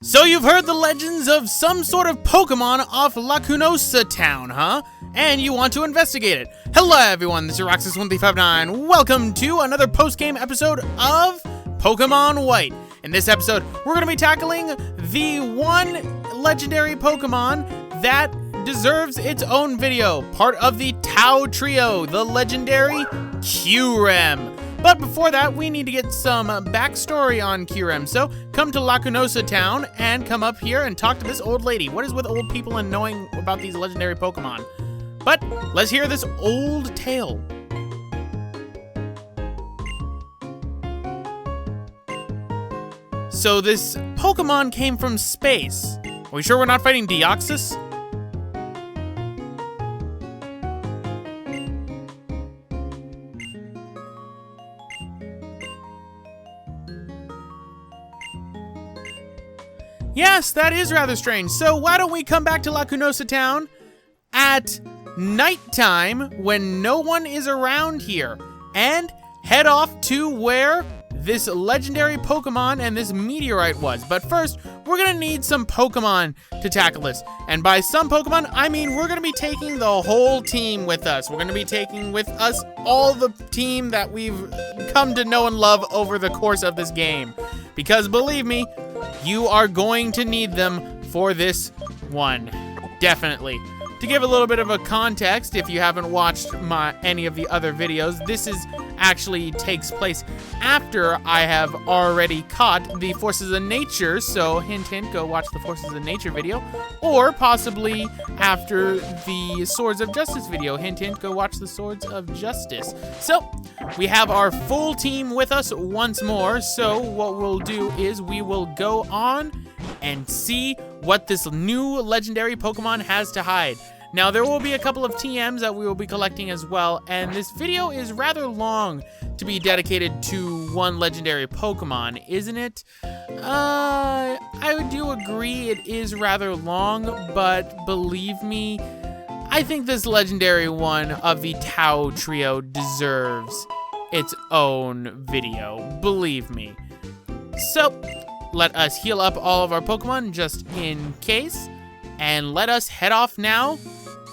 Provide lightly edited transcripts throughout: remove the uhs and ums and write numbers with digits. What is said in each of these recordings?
So you've heard the legends of some sort of Pokemon off Lacunosa Town, huh? And you want to investigate it. Hello everyone, this is Roxas1359. Welcome to another post-game episode of Pokemon White. In this episode, we're going to be tackling the one legendary Pokemon that deserves its own video. Part of the Tao Trio, the legendary Kyurem. But before that, we need to get some backstory on Kyurem. So come to Lacunosa Town and come up here and talk to this old lady. What is with old people and knowing about these legendary Pokemon? But let's hear this old tale. So this Pokemon came from space. Are we sure we're not fighting Deoxys? Yes, that is rather strange. So why don't we come back to Lacunosa Town at nighttime when no one is around here and head off to where this legendary Pokemon and this meteorite was. But first, we're gonna need some Pokemon to tackle this. And by some Pokemon, I mean we're gonna be taking the whole team with us. We're gonna be taking with us all the team that we've come to know and love over the course of this game. Because believe me, you are going to need them for this one. Definitely. To give a little bit of a context, if you haven't watched any of the other videos, this actually takes place after I have already caught the Forces of Nature, so hint hint, go watch the Forces of Nature video, or possibly after the Swords of Justice video, hint hint, go watch the Swords of Justice. So, we have our full team with us once more, so what we'll do is we will go on and see what this new legendary Pokemon has to hide. Now, there will be a couple of TMs that we will be collecting as well, and this video is rather long to be dedicated to one legendary Pokemon, isn't it? I do agree it is rather long, but believe me, I think this legendary one of the Tao Trio deserves its own video, believe me. So, let us heal up all of our Pokemon just in case, and let us head off now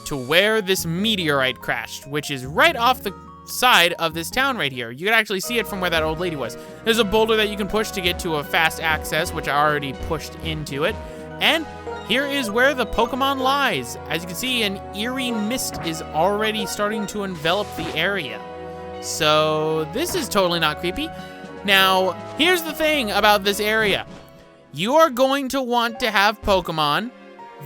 to where this meteorite crashed, which is right off the side of this town right here. You can actually see it from where that old lady was. There's a boulder that you can push to get to a fast access, which I already pushed into it. And here is where the Pokemon lies. As you can see, an eerie mist is already starting to envelop the area. So this is totally not creepy. Now, here's the thing about this area. You are going to want to have Pokemon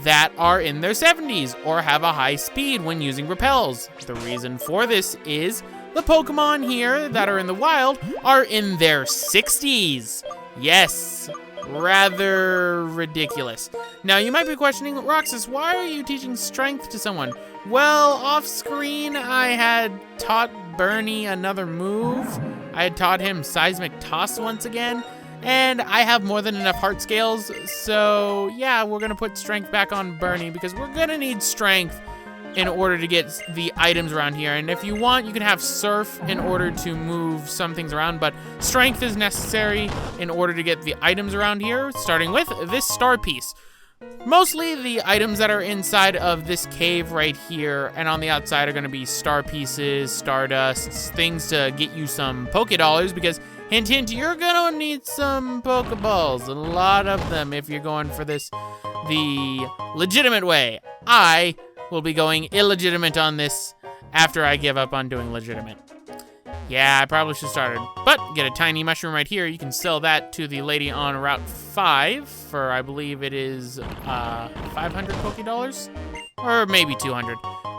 that are in their 70s or have a high speed when using repels. The reason for this is the Pokemon here that are in the wild are in their 60s. Yes, rather ridiculous. Now you might be questioning, Roxas, why are you teaching strength to someone? Well, off screen I had taught Bernie another move. I had taught him Seismic Toss once again. And I have more than enough heart scales, so yeah, we're gonna put strength back on Bernie because we're gonna need strength in order to get the items around here. And if you want, you can have surf in order to move some things around, but strength is necessary in order to get the items around here, starting with this star piece. Mostly the items that are inside of this cave right here and on the outside are gonna be star pieces, stardusts, things to get you some Poké Dollars because hint, hint, you're gonna need some Pokeballs. A lot of them if you're going for this the legitimate way. I will be going illegitimate on this after I give up on doing legitimate. Yeah, I probably should have started. But get a tiny mushroom right here. You can sell that to the lady on Route 5 for, I believe it is 500 Poké Dollars? Or maybe 200.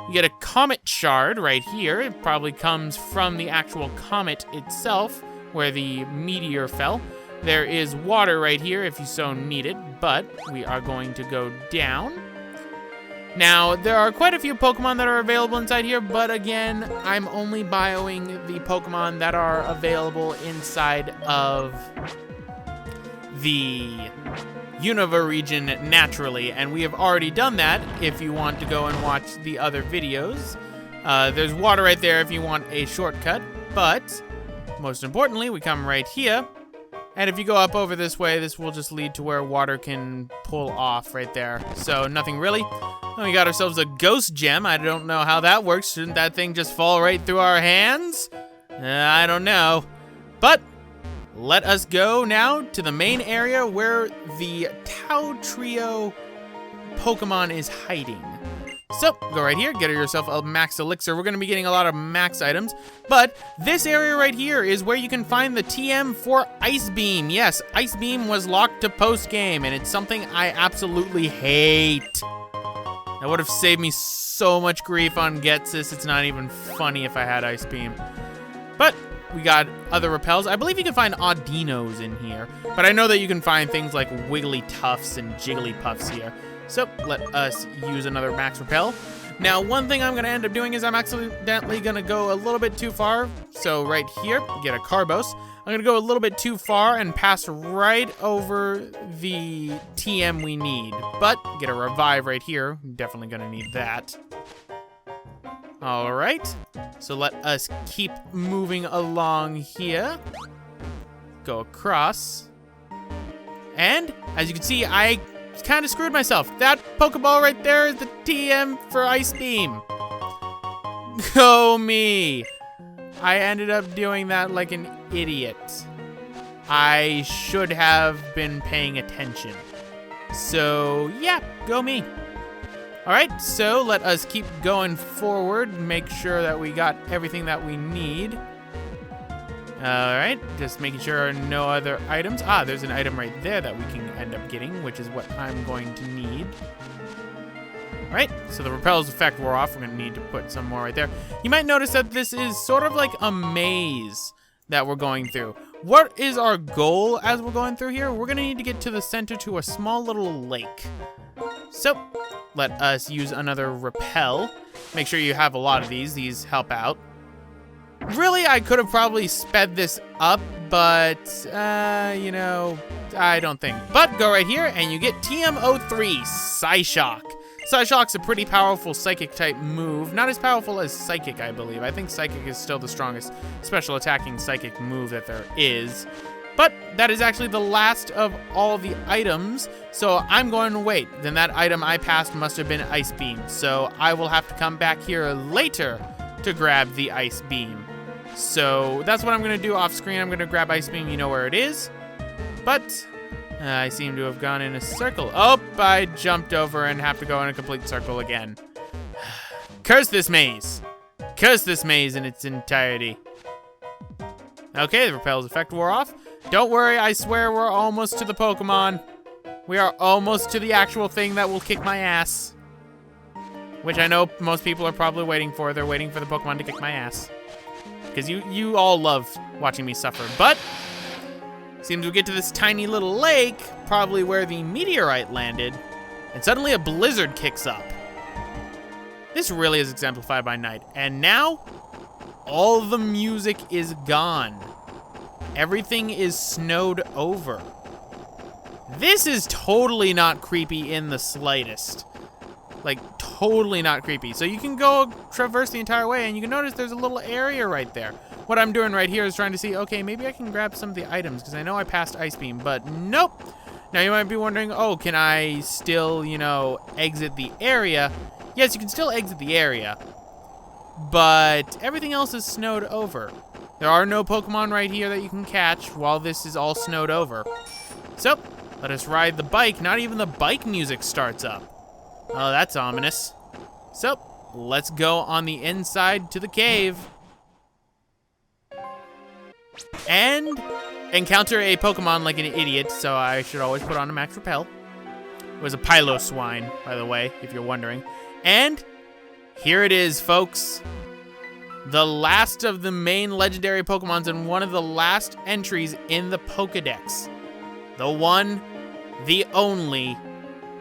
You get a comet shard right here. It probably comes from the actual comet itself, where the meteor fell. There is water right here if you so need it, but we are going to go down. Now, there are quite a few Pokemon that are available inside here, but again, I'm only bioing the Pokemon that are available inside of the Unova region naturally, and we have already done that if you want to go and watch the other videos. There's water right there if you want a shortcut, but most importantly, we come right here And if you go up over this way, this will just lead to where water can pull off right there. So nothing really. And we got ourselves a ghost gem. I don't know how that works. Shouldn't that thing just fall right through our hands? I don't know. But let us go now to the main area where the Tao Trio Pokemon is hiding. So, go right here, get yourself a max elixir. We're going to be getting a lot of max items, but this area right here is where you can find the TM for Ice Beam. Yes, Ice Beam was locked to post-game, and it's something I absolutely hate. That would have saved me so much grief on Getsis. It's not even funny if I had Ice Beam. But we got other repels. I believe you can find Audinos in here, but I know that you can find things like Wigglytuffs and Jigglypuffs here. So let us use another max repel. Now, one thing I'm gonna end up doing is I'm accidentally gonna go a little bit too far. So right here, get a Carbos. I'm gonna go a little bit too far and pass right over the TM we need, but get a revive right here. Definitely gonna need that. All right, so let us keep moving along here. Go across. And as you can see, I kind of screwed myself. That Pokeball right there is the TM for Ice Beam. Go me. I ended up doing that like an idiot. I should have been paying attention. So yeah, go me. All right, so let us keep going forward, make sure that we got everything that we need. All right, just making sure there are no other items. Ah, there's an item right there that we can end up getting, which is what I'm going to need. All right, so the repel's effect wore off. We're gonna need to put some more right there. You might notice that this is sort of like a maze that we're going through. What is our goal as we're going through here? We're gonna need to get to the center to a small little lake. So let us use another repel. Make sure you have a lot of these help out. Really, I could have probably sped this up, but, you know, I don't think. But go right here, and you get TM03, Psyshock. Psyshock's a pretty powerful Psychic-type move. Not as powerful as Psychic, I believe. I think Psychic is still the strongest special attacking Psychic move that there is. But that is actually the last of all the items, so I'm going to wait. Then that item I passed must have been Ice Beam, so I will have to come back here later to grab the Ice Beam. So that's what I'm gonna do off screen. I'm gonna grab Ice Beam, you know where it is. But I seem to have gone in a circle. Oh, I jumped over and have to go in a complete circle again. Curse this maze. Curse this maze in its entirety. Okay, the repel's effect wore off. Don't worry, I swear we're almost to the Pokemon. We are almost to the actual thing that will kick my ass. Which I know most people are probably waiting for. They're waiting for the Pokemon to kick my ass. Because you all love watching me suffer. But seems we get to this tiny little lake, probably where the meteorite landed, and suddenly a blizzard kicks up. This really is exemplified by night. And now, all the music is gone. Everything is snowed over. This is totally not creepy in the slightest. Like, totally not creepy. So you can go traverse the entire way, and you can notice there's a little area right there. What I'm doing right here is trying to see, okay, maybe I can grab some of the items, because I know I passed Ice Beam, but nope. Now you might be wondering, oh, can I still, you know, exit the area? Yes, you can still exit the area, but everything else is snowed over. There are no Pokemon right here that you can catch while this is all snowed over. So, let us ride the bike. Not even the bike music starts up. Oh, that's ominous. So, let's go on the inside to the cave. And encounter a Pokemon like an idiot, so I should always put on a max repel. It was a Piloswine, by the way, if you're wondering. And here it is, folks. The last of the main legendary Pokemons and one of the last entries in the Pokedex. The one, the only,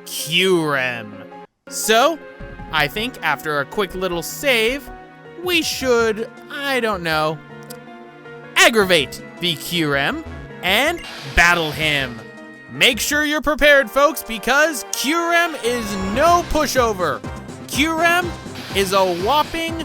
Kyurem. So, I think after a quick little save, we should, I don't know, aggravate the Kyurem and battle him. Make sure you're prepared, folks, because Kyurem is no pushover. Kyurem is a whopping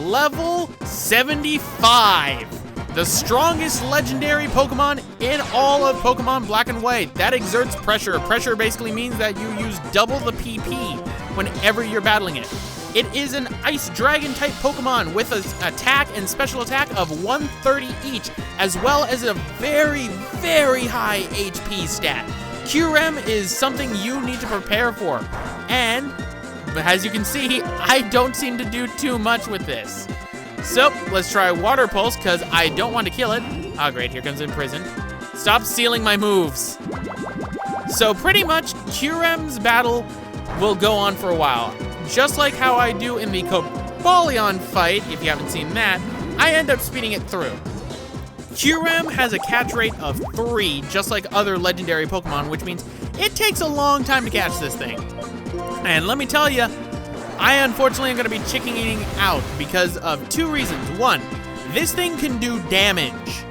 level 75. the strongest legendary Pokemon in all of Pokemon Black and White. That exerts pressure. Pressure basically means that you use double the PP whenever you're battling it. It is an Ice Dragon type Pokemon with an attack and special attack of 130 each, as well as a very, very high HP stat. Kyurem is something you need to prepare for, and as you can see, I don't seem to do too much with this. So let's try Water Pulse, because I don't want to kill it. Oh great, here comes Imprison. Stop stealing my moves. So pretty much Kyurem's battle will go on for a while. Just like how I do in the Cobalion fight, if you haven't seen that, I end up speeding it through. Kyurem has a catch rate of 3, just like other legendary Pokemon, which means it takes a long time to catch this thing. And let me tell you, I unfortunately am going to be chickening out because of 2 reasons. 1, this thing can do damage.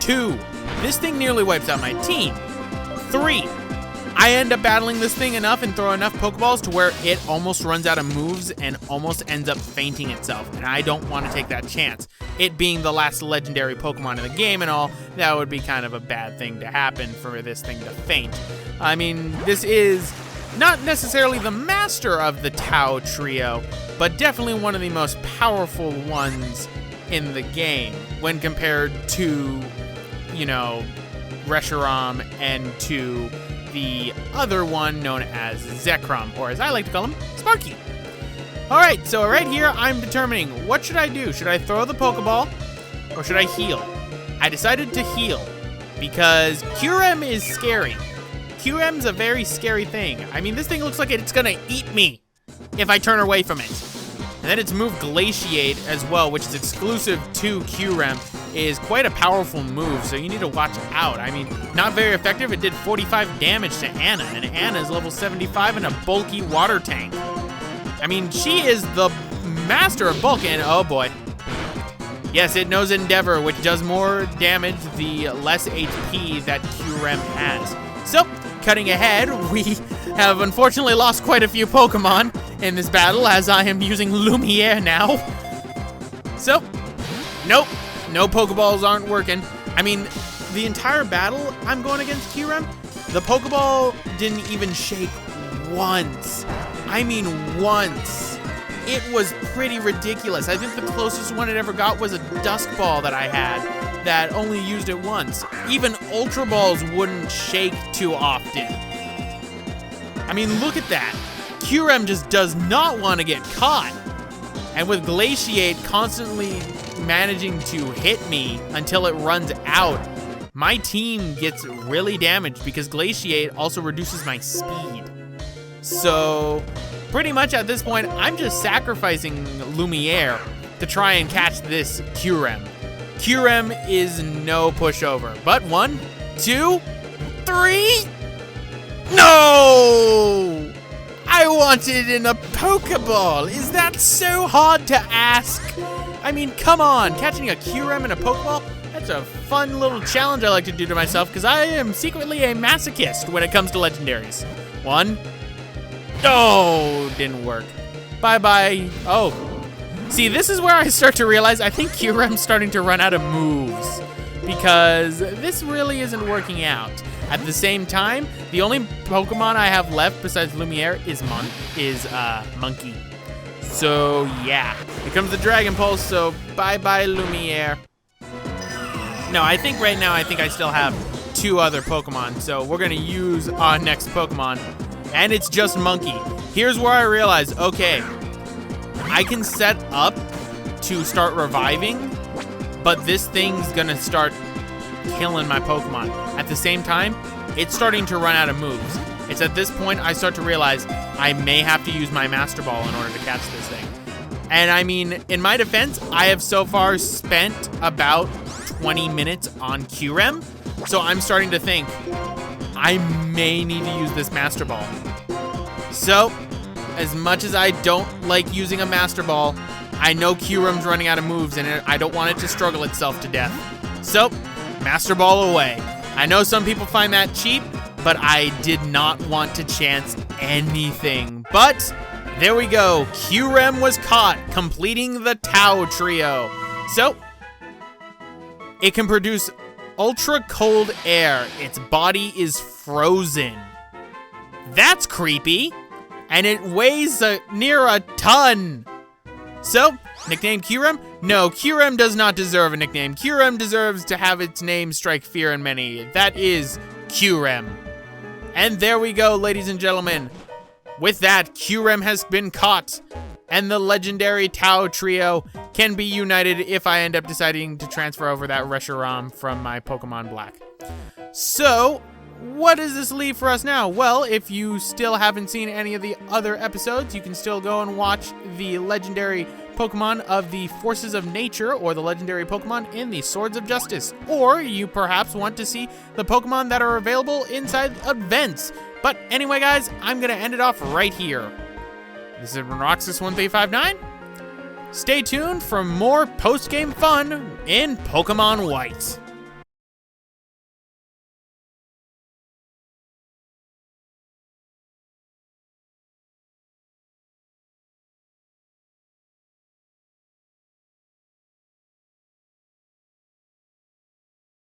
2, this thing nearly wipes out my team. 3, I end up battling this thing enough and throw enough Pokeballs to where it almost runs out of moves and almost ends up fainting itself. And I don't want to take that chance. It being the last legendary Pokemon in the game and all, that would be kind of a bad thing to happen for this thing to faint. I mean, this is not necessarily the master of the Tao Trio, but definitely one of the most powerful ones in the game when compared to, you know, Reshiram and to the other one known as Zekrom, or as I like to call him, Sparky. Alright, so right here, I'm determining what should I do? Should I throw the Pokeball, or should I heal? I decided to heal, because Kyurem is scary. Kyurem's a very scary thing. I mean, this thing looks like it's gonna eat me if I turn away from it. And then its move Glaciate as well, which is exclusive to Kyurem, is quite a powerful move, so you need to watch out. I mean, not very effective. It did 45 damage to Anna, and Anna is level 75 and a bulky water tank. I mean, she is the master of bulk, and oh boy. Yes, it knows Endeavor, which does more damage the less HP that Kyurem has. So, cutting ahead, we have unfortunately lost quite a few Pokemon in this battle, as I am using Lumiere now. So, nope. No Pokeballs aren't working. I mean, the entire battle I'm going against Kyurem, the Pokeball didn't even shake once. I mean once. It was pretty ridiculous. I think the closest one it ever got was a Dusk Ball that I had that only used it once. Even Ultra Balls wouldn't shake too often. I mean, look at that. Kyurem just does not want to get caught. And with Glaciate constantly managing to hit me until it runs out, my team gets really damaged because Glaciate also reduces my speed. So pretty much at this point, I'm just sacrificing Lumiere to try and catch this Kyurem. Kyurem is no pushover, but 1, 2, 3, no! I want it in a Pokeball. Is that so hard to ask? I mean, come on, catching a Kyurem in a Pokeball? That's a fun little challenge I like to do to myself because I am secretly a masochist when it comes to legendaries. 1. Oh, didn't work. Bye-bye. Oh. See, this is where I start to realize I think Kyurem's starting to run out of moves because this really isn't working out. At the same time, the only Pokemon I have left besides Lumiere is Monkey. So yeah, here comes the Dragon Pulse, so bye-bye Lumiere. No, I think right now, I still have 2 other Pokemon, so we're gonna use our next Pokemon, and it's just Monkey. Here's where I realize, okay, I can set up to start reviving, but this thing's gonna start killing my Pokemon. At the same time, it's starting to run out of moves. It's at this point I start to realize I may have to use my Master Ball in order to catch this thing. And I mean, in my defense, I have so far spent about 20 minutes on Kyurem, so I'm starting to think I may need to use this Master Ball. So, as much as I don't like using a Master Ball, I know Kyurem's running out of moves and I don't want it to struggle itself to death. So, Master Ball away. I know some people find that cheap, but I did not want to chance anything. But there we go. Kyurem was caught, completing the Tao Trio. So, It can produce ultra cold air. Its body is frozen. That's creepy. And it weighs near a ton. So, nickname Kyurem? No, Kyurem does not deserve a nickname. Kyurem deserves to have its name strike fear in many. That is Kyurem. And there we go, ladies and gentlemen. With that, Kyurem has been caught. And the legendary Tao Trio can be united if I end up deciding to transfer over that Reshiram from my Pokemon Black. So, what does this leave for us now? Well, if you still haven't seen any of the other episodes, you can still go and watch the legendary Pokemon of the Forces of Nature, or the legendary Pokemon in the Swords of Justice. Or you perhaps want to see the Pokemon that are available inside events. But anyway, guys, I'm going to end it off right here. This is Roxas1359. Stay tuned for more post-game fun in Pokemon White.